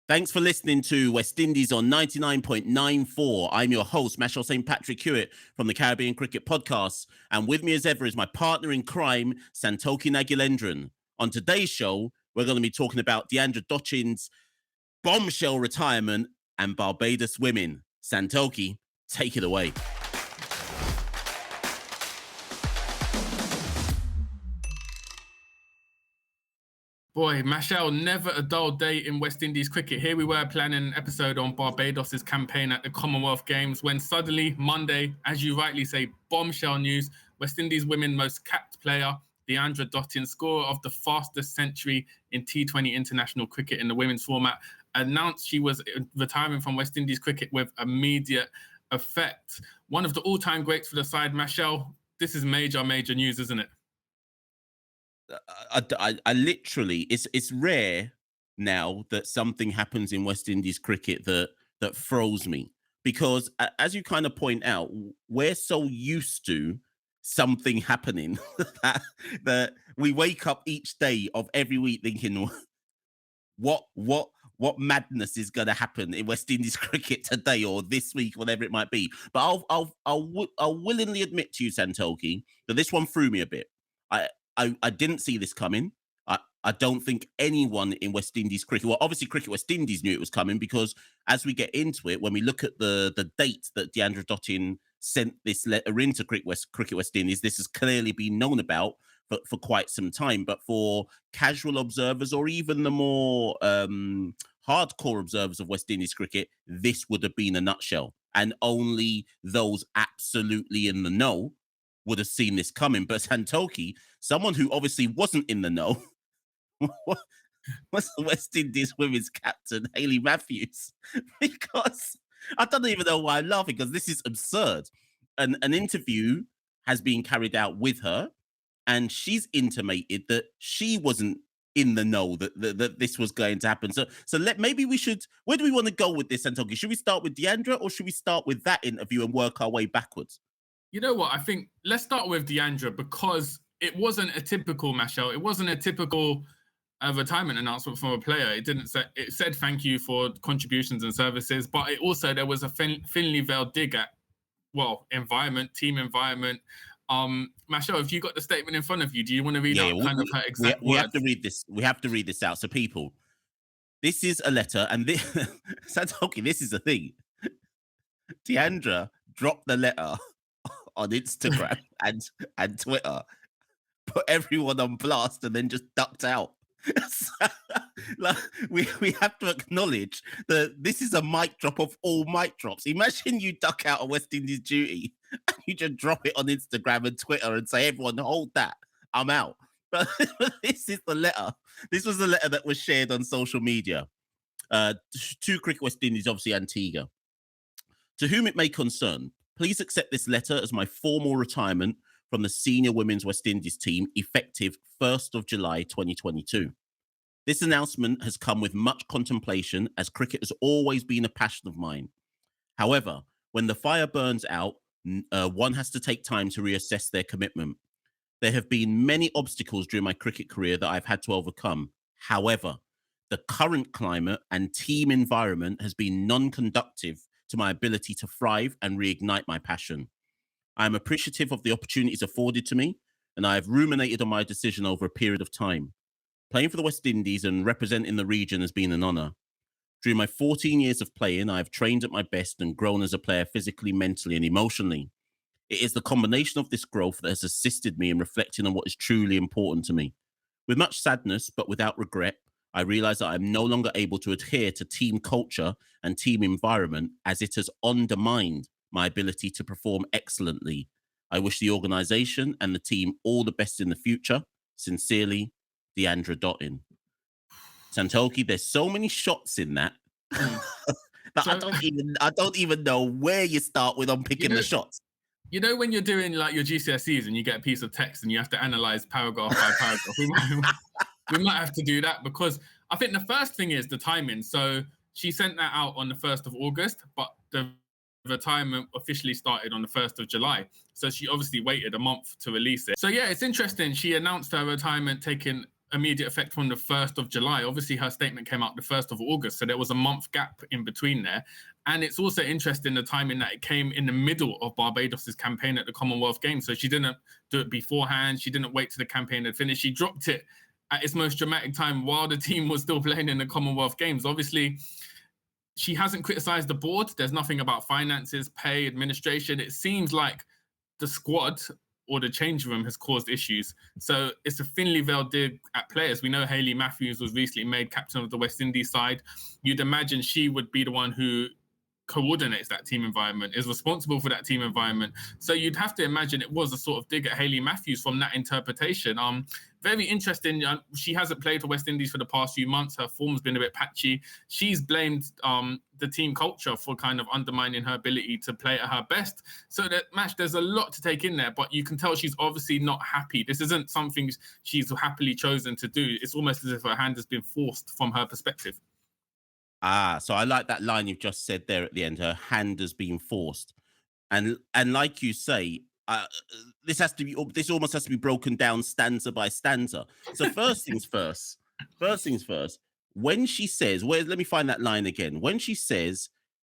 Thanks for listening to West Indies on 99.94. I'm your host, Mashal St. Patrick Hewitt from the Caribbean Cricket Podcast. And with me as ever is my partner in crime, Santoki Nagulendran. On today's show, we're going to be talking about Deandra Dottin's bombshell retirement and Barbados women. Santoki, take it away. Boy, Mashal, never a dull day in West Indies cricket. Here we were planning an episode on Barbados' campaign at the Commonwealth Games when suddenly, Monday, as you rightly say, bombshell news, West Indies women most capped player, Deandra Dottin, scorer of the fastest century in T20 international cricket in the women's format, announced she was retiring from West Indies cricket with immediate effect. One of the all-time greats for the side, Mashal. This is major news, isn't it? I literally, it's rare now that something happens in West Indies cricket that throws me, because as you kind of point out, we're so used to something happening that we wake up each day of every week thinking, what madness is going to happen in West Indies cricket today or this week, whatever it might be. But I'll willingly admit to you, Santoki, that this one threw me a bit. I didn't see this coming. I don't think anyone in West Indies cricket, well, obviously Cricket West Indies knew it was coming, because as we get into it, when we look at the date that Deandra Dottin sent this letter into Cricket West Indies, this has clearly been known about for quite some time. But for casual observers or even the more hardcore observers of West Indies cricket, this would have been a nutshell. And only those absolutely in the know would have seen this coming. But Santoki, someone who obviously wasn't in the know, was the West Indies women's captain, Hayley Matthews. Because I don't even know why I'm laughing, because this is absurd. An interview has been carried out with her, and she's intimated that she wasn't in the know that this was going to happen. So maybe we should, where do we want to go with this, Santoki? Should we start with Deandra, or should we start with that interview and work our way backwards? You know what? I think let's start with Deandra, because it wasn't a typical Mashal. It wasn't a typical retirement announcement from a player. It said thank you for contributions and services, but it also, there was a thinly veiled dig at, team environment. Mashal, if you got the statement in front of you, do you want to read out kind of her exact words? We have to read this. We have to read this out. So people, this is a letter, and this, Santoki, this is the thing. Deandra dropped the letter on Instagram and Twitter, put everyone on blast, and then just ducked out. So, like, we have to acknowledge that this is a mic drop of all mic drops. Imagine you duck out of West Indies duty and you just drop it on Instagram and Twitter and say, everyone, hold that, I'm out. But this is the letter. This was the letter that was shared on social media. To Cricket West Indies, obviously Antigua. To whom it may concern, please accept this letter as my formal retirement from the senior women's West Indies team, effective 1st of July 2022. This announcement has come with much contemplation, as cricket has always been a passion of mine. However, when the fire burns out, one has to take time to reassess their commitment. There have been many obstacles during my cricket career that I've had to overcome. However, the current climate and team environment has been non-conducive to my ability to thrive and reignite my passion. I am appreciative of the opportunities afforded to me, and I have ruminated on my decision over a period of time. Playing for the West Indies and representing the region has been an honour. During my 14 years of playing, I have trained at my best and grown as a player physically, mentally, and emotionally. It is the combination of this growth that has assisted me in reflecting on what is truly important to me. With much sadness, but without regret, I realise that I am no longer able to adhere to team culture and team environment, as it has undermined my ability to perform excellently. I wish the organisation and the team all the best in the future. Sincerely, Deandra Dottin. Santoki, there's so many shots in that that I don't even know where you start with unpicking the shots. You know, when you're doing like your GCSEs and you get a piece of text and you have to analyze paragraph by paragraph, we might have to do that, because I think the first thing is the timing. So she sent that out on the 1st of August, but the retirement officially started on the 1st of July. So she obviously waited a month to release it. So yeah, it's interesting. She announced her retirement, taking immediate effect from the 1st of July. Obviously, her statement came out the 1st of August, so there was a month gap in between there. And it's also interesting the timing that it came in the middle of Barbados's campaign at the Commonwealth Games. So she didn't do it beforehand. She didn't wait till the campaign had finished. She dropped it at its most dramatic time while the team was still playing in the Commonwealth Games. Obviously, she hasn't criticized the board. There's nothing about finances, pay, administration. It seems like the squad or the change room has caused issues. So it's a thinly veiled dig at players. We know Hayley Matthews was recently made captain of the West Indies side. You'd imagine she would be the one who coordinates that team environment, is responsible for that team environment. So you'd have to imagine it was a sort of dig at Hayley Matthews from that interpretation. Very interesting. She hasn't played for West Indies for the past few months. Her form's been a bit patchy. She's blamed the team culture for kind of undermining her ability to play at her best. So that match, there's a lot to take in there, but you can tell she's obviously not happy. This isn't something she's happily chosen to do. It's almost as if her hand has been forced from her perspective. So I like that line you've just said there at the end. Her hand has been forced, and like you say, this has to be. This almost has to be broken down stanza by stanza. So first things first. First things first. When she says, let me find that line again. When she says,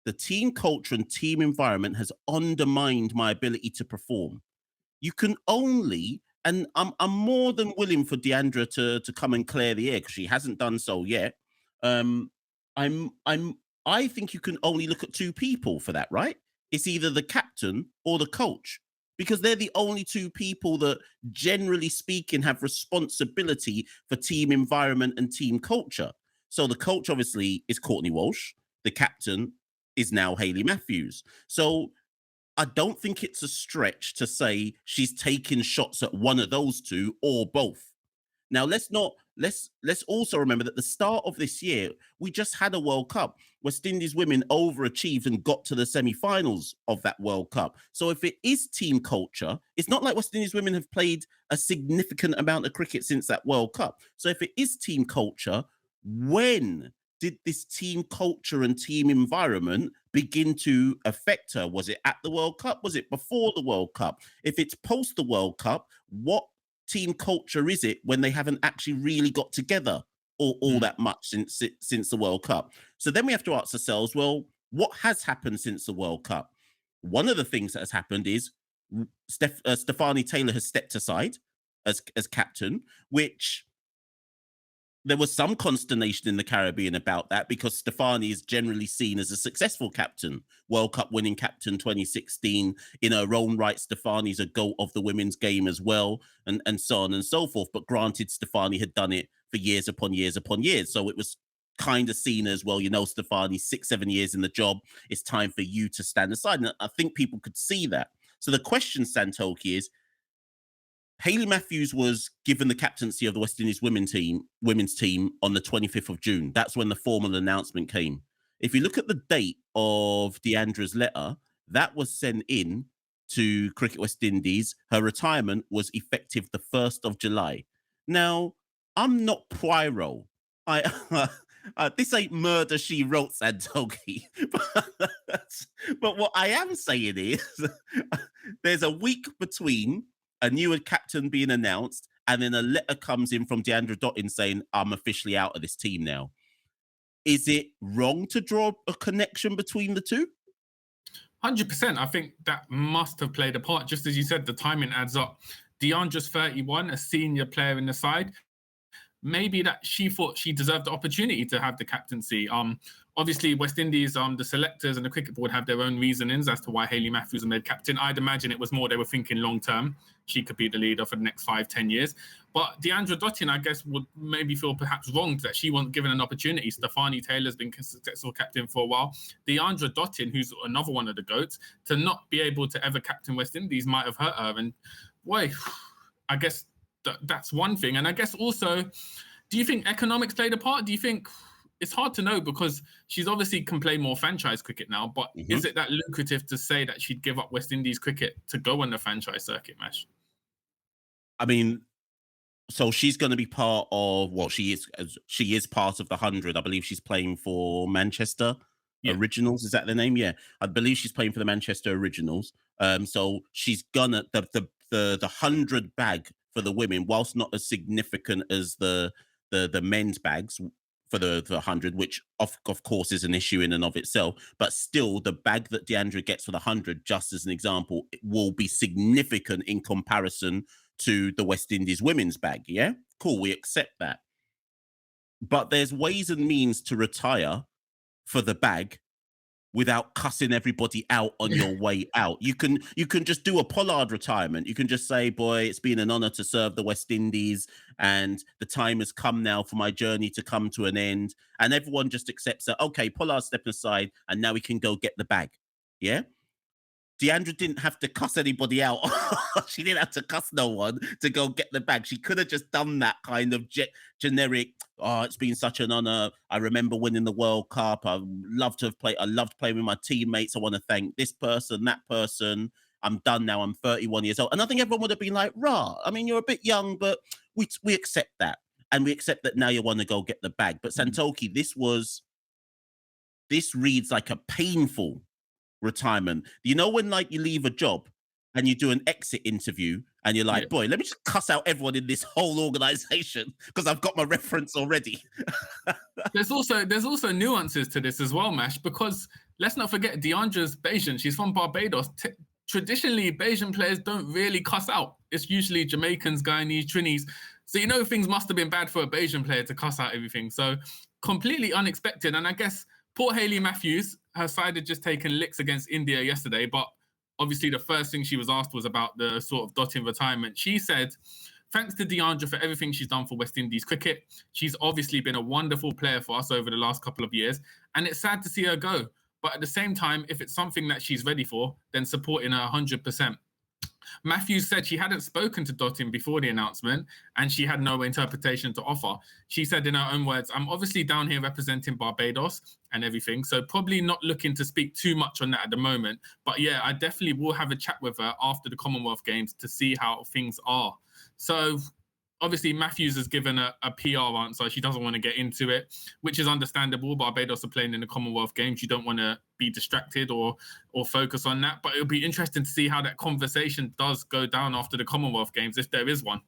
the team culture and team environment has undermined my ability to perform. You can only, and I'm more than willing for Deandra to come and clear the air because she hasn't done so yet. I think you can only look at two people for that, right? It's either the captain or the coach, because they're the only two people that, generally speaking, have responsibility for team environment and team culture. So the coach obviously is Courtney Walsh. The captain is now Hayley Matthews. So I don't think it's a stretch to say she's taking shots at one of those two or both. Now let's also remember that the start of this year, we just had a World Cup. West Indies women overachieved and got to the semi-finals of that World Cup. So if it is team culture, it's not like West Indies women have played a significant amount of cricket since that World Cup. So if it is team culture, when did this team culture and team environment begin to affect her? Was it at the World Cup? Was it before the World Cup? If it's post the World Cup, what team culture is it when they haven't actually really got together all that much since the World Cup? So then we have to ask ourselves, well, what has happened since the World Cup? One of the things that has happened is Stefanie Taylor has stepped aside as captain, which there was some consternation in the Caribbean about that because Stefanie is generally seen as a successful captain, World Cup winning captain 2016. In her own right, Stefanie's a GOAT of the women's game as well, and so on and so forth. But granted, Stefanie had done it for years upon years upon years. So it was kind of seen as, well, Stefanie, 6-7 years in the job. It's time for you to stand aside. And I think people could see that. So the question, Santoki, is, Hayley Matthews was given the captaincy of the West Indies women's team on the 25th of June. That's when the formal announcement came. If you look at the date of Deandra's letter, that was sent in to Cricket West Indies. Her retirement was effective the 1st of July. Now, I'm not Poirot. This ain't Murder, She Wrote, Santoki. But what I am saying is there's a week between a new captain being announced, and then a letter comes in from Deandra Dottin saying, I'm officially out of this team now. Is it wrong to draw a connection between the two? 100%. I think that must have played a part. Just as you said, the timing adds up. Deandra's 31, a senior player in the side. Maybe that she thought she deserved the opportunity to have the captaincy. Obviously, West Indies, the selectors and the cricket board have their own reasonings as to why Hayley Matthews was made captain. I'd imagine it was more they were thinking long term. She could be the leader for the next 5-10 years. But Deandra Dottin, I guess, would maybe feel perhaps wronged that she wasn't given an opportunity. Stefanie Taylor's been successful captain for a while. Deandra Dottin, who's another one of the GOATs, to not be able to ever captain West Indies might have hurt her. And boy, I guess that's one thing. And I guess also, do you think economics played a part? Do you think, it's hard to know because she's obviously can play more franchise cricket now, but is it that lucrative to say that she'd give up West Indies cricket to go on the franchise circuit, Mash? I mean, so she's going to be part of, well, she is part of the 100. I believe she's playing for Manchester Originals. Is that the name? Yeah. I believe she's playing for the Manchester Originals. So she's gonna, the 100 bag for the women, whilst not as significant as the men's bags for the 100, which of course is an issue in and of itself, but still the bag that Deandra gets for the 100, just as an example, it will be significant in comparison to the West Indies women's bag. Yeah, cool, we accept that. But there's ways and means to retire for the bag without cussing everybody out on your way out. You can just do a Pollard retirement. You can just say, boy, it's been an honor to serve the West Indies, and the time has come now for my journey to come to an end. And everyone just accepts that, okay, Pollard's stepping aside, and now we can go get the bag. Yeah? Deandra didn't have to cuss anybody out. She didn't have to cuss no one to go get the bag. She could have just done that kind of generic, oh, it's been such an honor. I remember winning the World Cup. I loved playing with my teammates. I want to thank this person, that person. I'm done now. I'm 31 years old. And I think everyone would have been like, rah, I mean, you're a bit young, but we accept that. And we accept that now you want to go get the bag. But Santoki, this reads like a painful retirement. You know, when like you leave a job and you do an exit interview and you're like, boy, let me just cuss out everyone in this whole organization because I've got my reference already. There's also nuances to this as well, Mash, because let's not forget Deandra's Bajan. She's from Barbados. Traditionally, Bajan players don't really cuss out. It's usually Jamaicans, Guyanese, Trinis. So you know things must have been bad for a Bajan player to cuss out everything. So completely unexpected. And I guess poor Hayley Matthews, her side had just taken licks against India yesterday, but obviously the first thing she was asked was about the sort of Dottin retirement. She said, thanks to Deandra for everything she's done for West Indies cricket. She's obviously been a wonderful player for us over the last couple of years, and it's sad to see her go. But at the same time, if it's something that she's ready for, then supporting her 100%. Matthews said she hadn't spoken to Dottin before the announcement and she had no interpretation to offer. She said in her own words, I'm obviously down here representing Barbados and everything, so probably not looking to speak too much on that at the moment. But yeah, I definitely will have a chat with her after the Commonwealth Games to see how things are. So obviously, Matthews has given a PR answer. She doesn't want to get into it, which is understandable. Barbados are playing in the Commonwealth Games. You don't want to be distracted or focus on that. But it'll be interesting to see how that conversation does go down after the Commonwealth Games, if there is one.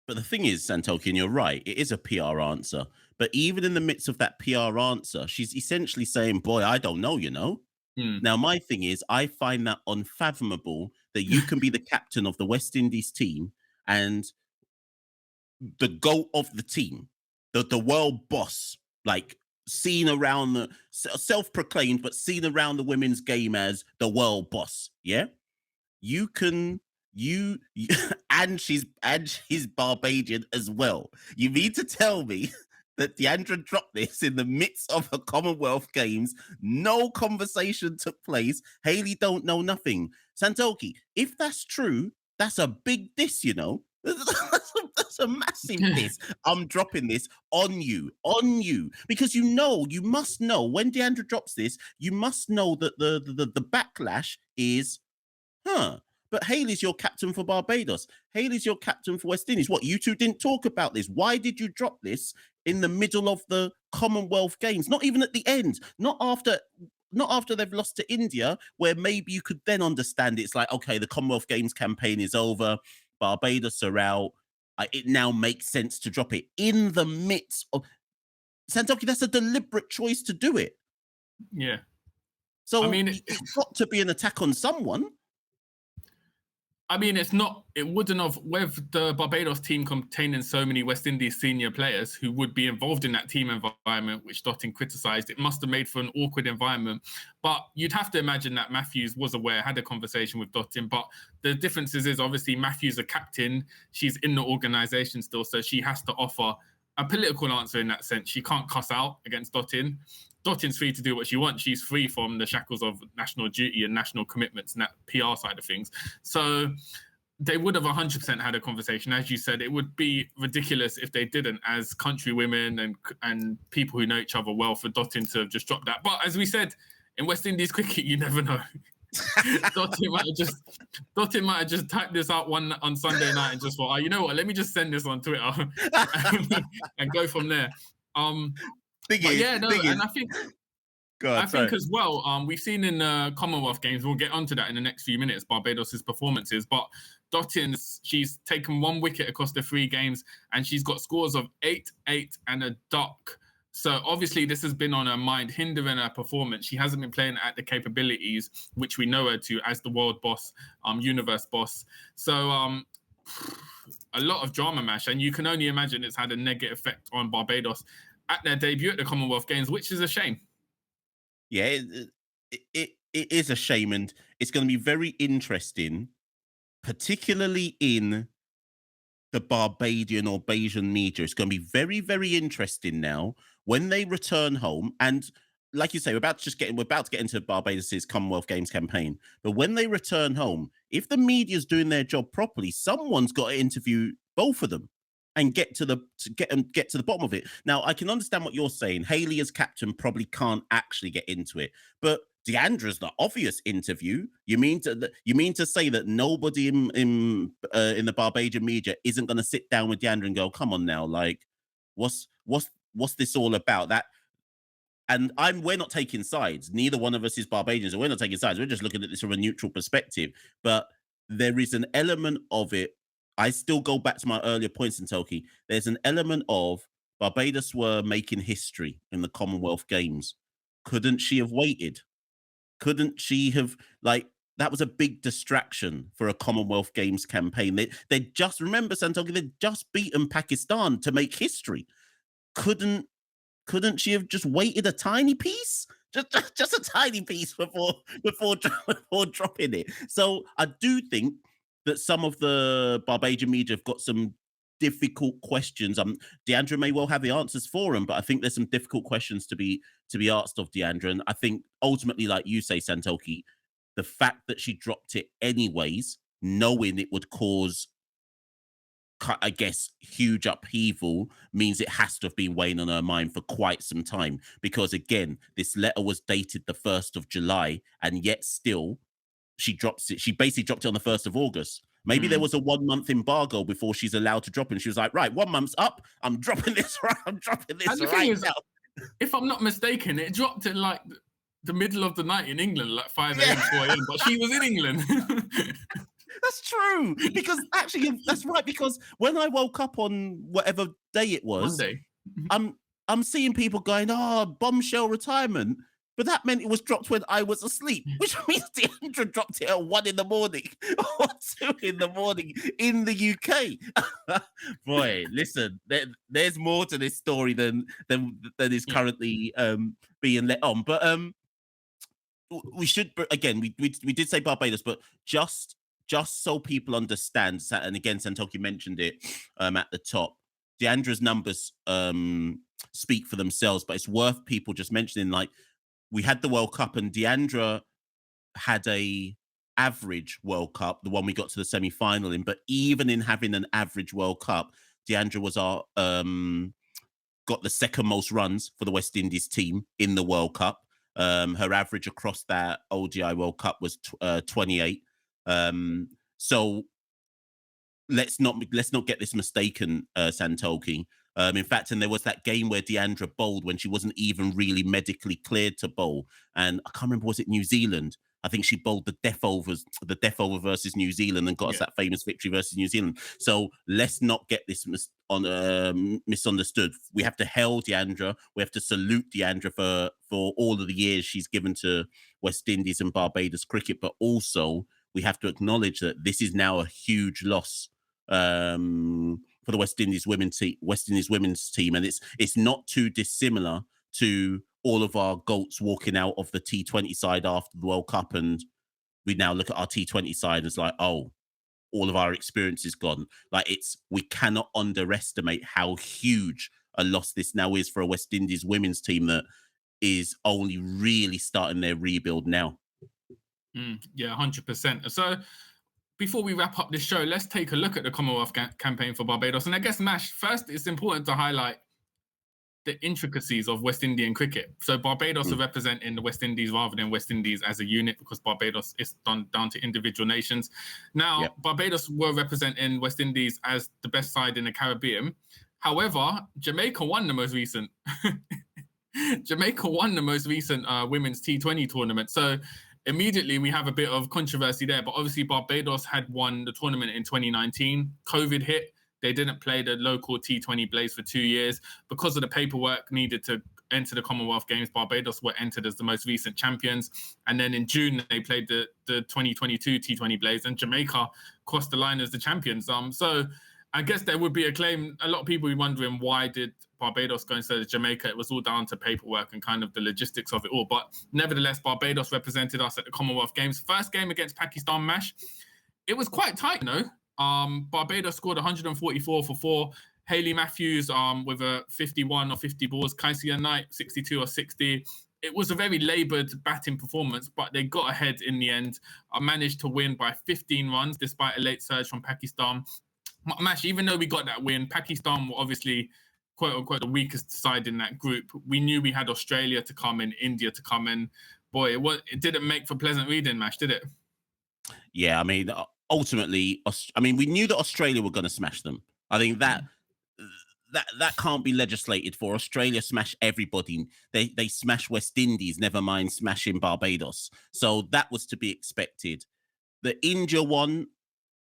But the thing is, Santoki, and you're right, it is a PR answer. But even in the midst of that PR answer, she's essentially saying, boy, I don't know, you know? Now, my thing is, I find that unfathomable that you can be the captain of the West Indies team and the GOAT of the team, the world boss, like seen around the self-proclaimed, but seen around the women's game as the world boss. Yeah, you can and she's Barbadian as well. You mean to tell me that Deandra dropped this in the midst of a Commonwealth Games? No conversation took place. Hayley don't know nothing. Santoki, if that's true, that's a big diss, you know. That's a massive diss. I'm dropping this on you, because you must know when Deandra drops this, you must know that the backlash is, but Hayley's your captain for Barbados. Hayley's your captain for West Indies. What, you two didn't talk about this? Why did you drop this in the middle of the Commonwealth Games? Not even at the end. Not after they've lost to India, where maybe you could then understand it. It's like, okay, the Commonwealth Games campaign is over. Barbados are out. It now makes sense to drop it in the midst of Santoki. That's a deliberate choice to do it. Yeah. So I mean, it's got to be an attack on someone. I mean, it wouldn't have, with the Barbados team containing so many West Indies senior players who would be involved in that team environment, which Dottin criticised, it must have made for an awkward environment. But you'd have to imagine that Matthews was aware, had a conversation with Dottin. But the difference is obviously Matthews a captain. She's in the organisation still, so she has to offer a political answer in that sense. She can't cuss out against Dottin. Dottin's free to do what she wants. She's free from the shackles of national duty and national commitments and that PR side of things. So they would have 100% had a conversation. As you said, it would be ridiculous if they didn't, as country women and people who know each other well, for Dottin to have just dropped that. But as we said, in West Indies cricket, you never know. Dottin might have just typed this out on Sunday night and just thought, you know what, let me just send this on Twitter and go from there. I think as well, we've seen in the Commonwealth Games, we'll get onto that in the next few minutes, Barbados's performances, but Dottin, she's taken 1 wicket across the 3 games, and she's got scores of 8, 8, and a duck. So obviously this has been on her mind, hindering her performance. She hasn't been playing at the capabilities which we know her to as the world boss, universe boss. So a lot of drama, Mash, and you can only imagine it's had a negative effect on Barbados at their debut at the Commonwealth Games, which is a shame. Yeah, it is a shame, and it's going to be very interesting, particularly in the Barbadian or Bayesian media. It's going to be very, very interesting now when they return home. And like you say, we're about to get into Barbados's Commonwealth Games campaign. But when they return home, if the media's doing their job properly, someone's got to interview both of them and get to the bottom of it. Now, I can understand what you're saying. Hayley as captain probably can't actually get into it, but Deandra's the obvious interview. You mean to say that nobody in the Barbadian media isn't going to sit down with Deandra and go, "Come on now, like, what's this all about?" That, and we're not taking sides. Neither one of us is Barbadians, and we're not taking sides. We're just looking at this from a neutral perspective. But there is an element of it. I still go back to my earlier points in Toki. There's an element of Barbados were making history in the Commonwealth Games. Couldn't she have waited? Couldn't she have, like, that was a big distraction for a Commonwealth Games campaign. They just, remember, Santoki, they'd just beaten Pakistan to make history. Couldn't she have just waited a tiny piece? Just a tiny piece before dropping it. So I do think that some of the Barbadian media have got some difficult questions. Deandra may well have the answers for them, but I think there's some difficult questions to be asked of Deandra. And I think ultimately, like you say, Santoki, the fact that she dropped it anyways, knowing it would cause, I guess, huge upheaval, means it has to have been weighing on her mind for quite some time. Because again, this letter was dated the 1st of July, and yet still she drops it. She basically dropped it on the 1st of August. Maybe there was a 1-month embargo before she's allowed to drop it. And she was like, right, 1 month's up. I'm dropping this right. I'm dropping this right now. If I'm not mistaken, it dropped in like the middle of the night in England, like 5 a.m., 4 a.m., but she was in England. That's true. Because actually, that's right. Because when I woke up on whatever day it was, Monday, I'm seeing people going, "Oh, bombshell retirement." But that meant it was dropped when I was asleep, which means Deandra dropped it at 1 in the morning or 2 in the morning in the UK. Boy, listen, there's more to this story than is currently being let on. But we should, again, we did say Barbados, but just so people understand, and again, Santoki mentioned it at the top, Deandra's numbers speak for themselves, but it's worth people just mentioning, like, we had the World Cup and Deandra had a average World Cup, the one we got to the semi-final in, but even in having an average World Cup, Deandra was our got the second most runs for the West Indies team in the World Cup. Her average across that ODI World Cup was 28. So let's not get this mistaken, Santoki. In fact, and there was that game where Deandra bowled when she wasn't even really medically cleared to bowl. And I can't remember, was it New Zealand? I think she bowled the death over versus New Zealand and got us that famous victory versus New Zealand. So let's not get this misunderstood. We have to hail Deandra. We have to salute Deandra for all of the years she's given to West Indies and Barbados cricket. But also, we have to acknowledge that this is now a huge loss for the West Indies women's team, and it's not too dissimilar to all of our GOATs walking out of the T20 side after the World Cup, and we now look at our T20 side as like, oh, all of our experience is gone. Like, we cannot underestimate how huge a loss this now is for a West Indies women's team that is only really starting their rebuild now. Yeah, 100%. So before we wrap up this show, let's take a look at the Commonwealth campaign for Barbados. And I guess, Mash, first, it's important to highlight the intricacies of West Indian cricket. So Barbados are representing the West Indies rather than West Indies as a unit, because Barbados is down to individual nations. Now, Barbados were representing West Indies as the best side in the Caribbean. However, Jamaica won the most recent women's T20 tournament. So immediately we have a bit of controversy there. But obviously, Barbados had won the tournament in 2019. COVID hit. They didn't play the local T20 Blaze for 2 years because of the paperwork needed to enter the Commonwealth Games. Barbados were entered as the most recent champions. And then in June, they played the 2022 T20 Blaze, and Jamaica crossed the line as the champions. So I guess there would be a claim. A lot of people are wondering, why did Barbados go instead of Jamaica? It was all down to paperwork and kind of the logistics of it all. But nevertheless, Barbados represented us at the Commonwealth Games. First game against Pakistan, Mash, it was quite tight, you know. Barbados scored 144 for 4. Hayley Matthews with a 51 or 50 balls. Kaisia Knight 62 or 60. It was a very laboured batting performance, but they got ahead in the end. Managed to win by 15 runs despite a late surge from Pakistan. Mash, even though we got that win, Pakistan were obviously quote unquote the weakest side in that group. We knew we had Australia to come in, India to come in. Boy, it didn't make for pleasant reading, Mash, did it? Yeah, I mean, ultimately, we knew that Australia were going to smash them. I think that can't be legislated for. Australia smash everybody. They smash West Indies, never mind smashing Barbados. So that was to be expected. The India one,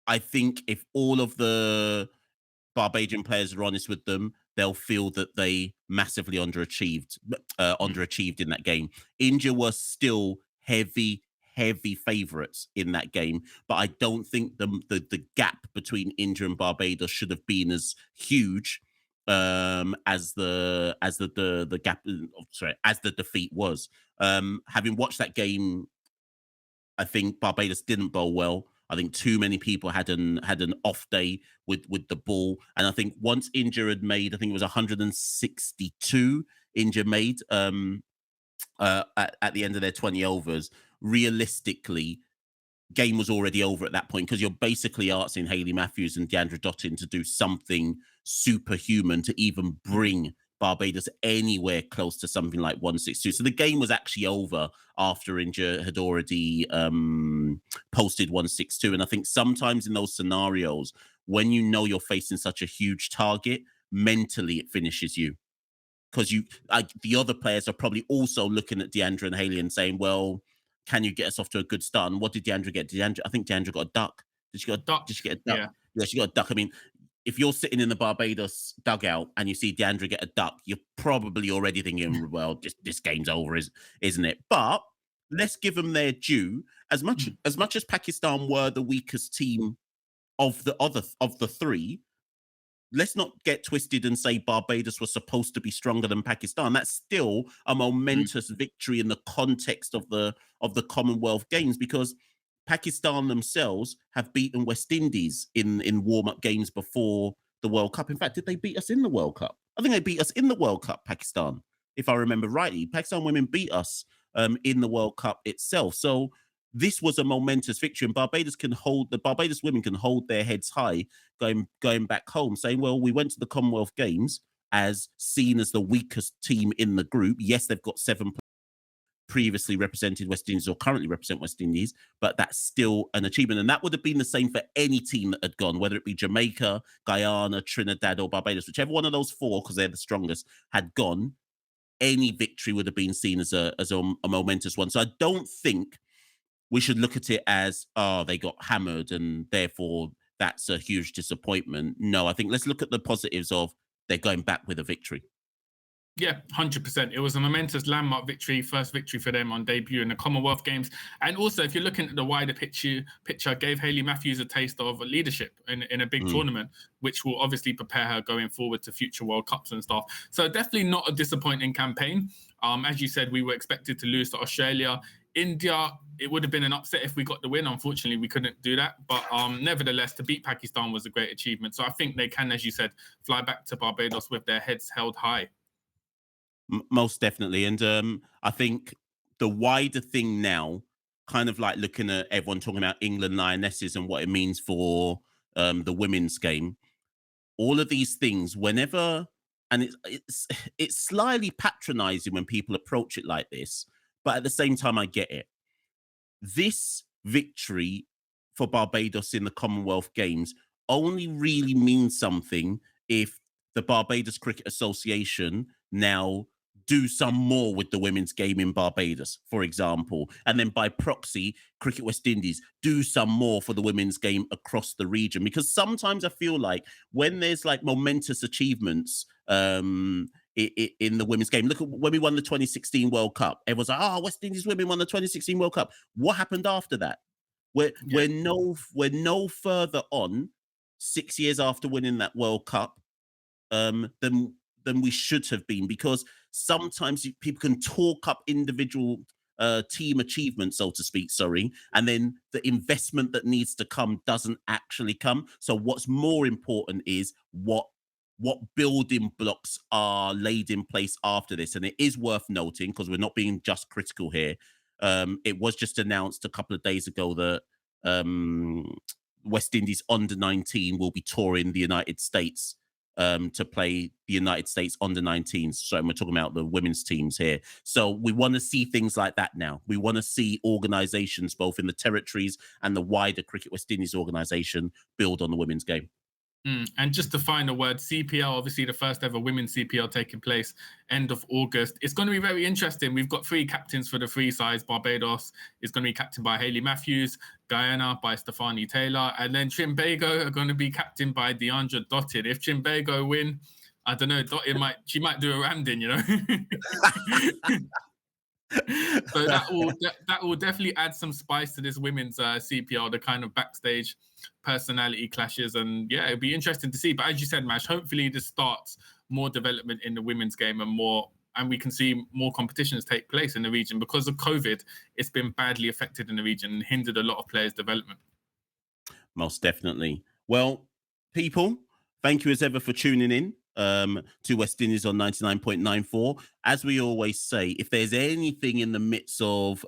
I think if all of the Barbadian players are honest with them, they'll feel that they massively underachieved in that game. India was still heavy favourites in that game, but I don't think the gap between India and Barbados should have been as huge as the gap. As the defeat was. Having watched that game, I think Barbados didn't bowl well. I think too many people had an off day with the ball, and I think once India had made, I think it was 162 India made at the end of their 20 overs. Realistically, game was already over at that point, because you're basically asking Hayley Matthews and Deandra Dottin to do something superhuman to even bring Barbados anywhere close to something like 162. So the game was actually over after India had already posted 162. And I think sometimes in those scenarios, when you know you're facing such a huge target, mentally it finishes you. Because the other players are probably also looking at Deandra and Hayley and saying, well, can you get us off to a good start? And what did Deandra get? I think Deandra got a duck. Did she get a duck? Yeah, she got a duck. I mean, if you're sitting in the Barbados dugout and you see Deandra get a duck, you're probably already thinking, well, this game's over, isn't it? But let's give them their due. As much as Pakistan were the weakest team of the three, let's not get twisted and say Barbados was supposed to be stronger than Pakistan. That's still a momentous victory in the context of the Commonwealth Games, because Pakistan themselves have beaten West Indies in warm-up games before the World Cup. In fact, did they beat us in the World Cup? I think they beat us in the World Cup, Pakistan, if I remember rightly. Pakistan women beat us in the World Cup itself. So this was a momentous victory, and the Barbados women can hold their heads high going back home, saying, well, we went to the Commonwealth Games as seen as the weakest team in the group. Yes, they've got 7 previously represented West Indies or currently represent West Indies, but that's still an achievement. And that would have been the same for any team that had gone, whether it be Jamaica, Guyana, Trinidad, or Barbados, whichever one of those 4, because they're the strongest, had gone. Any victory would have been seen as a momentous one. So I don't think we should look at it as, they got hammered and therefore that's a huge disappointment. No, I think let's look at the positives of they're going back with a victory. Yeah, 100%. It was a momentous landmark victory, first victory for them on debut in the Commonwealth Games. And also, if you're looking at the wider picture gave Hayley Matthews a taste of leadership in a big tournament, which will obviously prepare her going forward to future World Cups and stuff. So definitely not a disappointing campaign. As you said, we were expected to lose to Australia. India, it would have been an upset if we got the win. Unfortunately, we couldn't do that. But nevertheless, to beat Pakistan was a great achievement. So I think they can, as you said, fly back to Barbados with their heads held high. Most definitely. And I think the wider thing now, kind of like looking at everyone talking about England Lionesses and what it means for the women's game, all of these things, whenever, and it's slyly patronizing when people approach it like this, but at the same time, I get it. This victory for Barbados in the Commonwealth Games only really means something if the Barbados Cricket Association now do some more with the women's game in Barbados, for example. And then by proxy, Cricket West Indies, do some more for the women's game across the region. Because sometimes I feel like when there's like momentous achievements in the women's game, look at when we won the 2016 World Cup. Everyone's like, oh, West Indies women won the 2016 World Cup. What happened after that? We're no further on 6 years after winning that World Cup than we should have been, because sometimes people can talk up individual team achievements, so to speak, and then the investment that needs to come doesn't actually come. So what's more important is what building blocks are laid in place after this. And it is worth noting, because we're not being just critical here. It was just announced a couple of days ago that West Indies under 19 will be touring the United States to play the United States under 19s. So we're talking about the women's teams here. So we want to see things like that now. We want to see organizations, both in the territories and the wider Cricket West Indies organization, build on the women's game. And just to find a word, CPL, obviously the first ever women's CPL taking place end of August. It's going to be very interesting. We've got 3 captains for the 3 sides. Barbados is going to be captained by Hayley Matthews, Guyana by Stefani Taylor, and then Trinbago are going to be captained by Deandra Dottin. If Trinbago win, I don't know, Dottin might do a Ramdin, you know. So that will definitely add some spice to this women's CPL, the kind of backstage personality clashes, and yeah, it'll be interesting to see. But as you said, Mash, hopefully this starts more development in the women's game and we can see more competitions take place in the region. Because of COVID, it's been badly affected in the region and hindered a lot of players' development. Most definitely. Well, people, thank you as ever for tuning in to West Indies on 99.94. As we always say, if there's anything in the midst of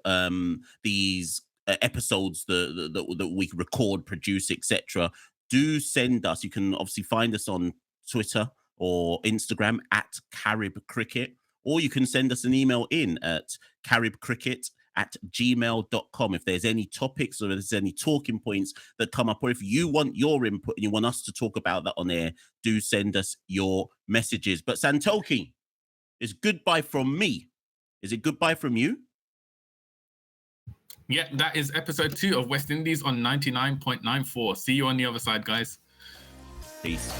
these episodes that we record, produce, etc., do send us. You can obviously find us on Twitter or Instagram at Carib Cricket, or you can send us an email in at caribcricket@gmail.com if there's any topics or if there's any talking points that come up, or if you want your input and you want us to talk about that on air, do send us your messages. But Santoki, it's goodbye from me. Is it goodbye from you? Yeah, that is episode 2 of West Indies on 99.94. See you on the other side, guys. Peace.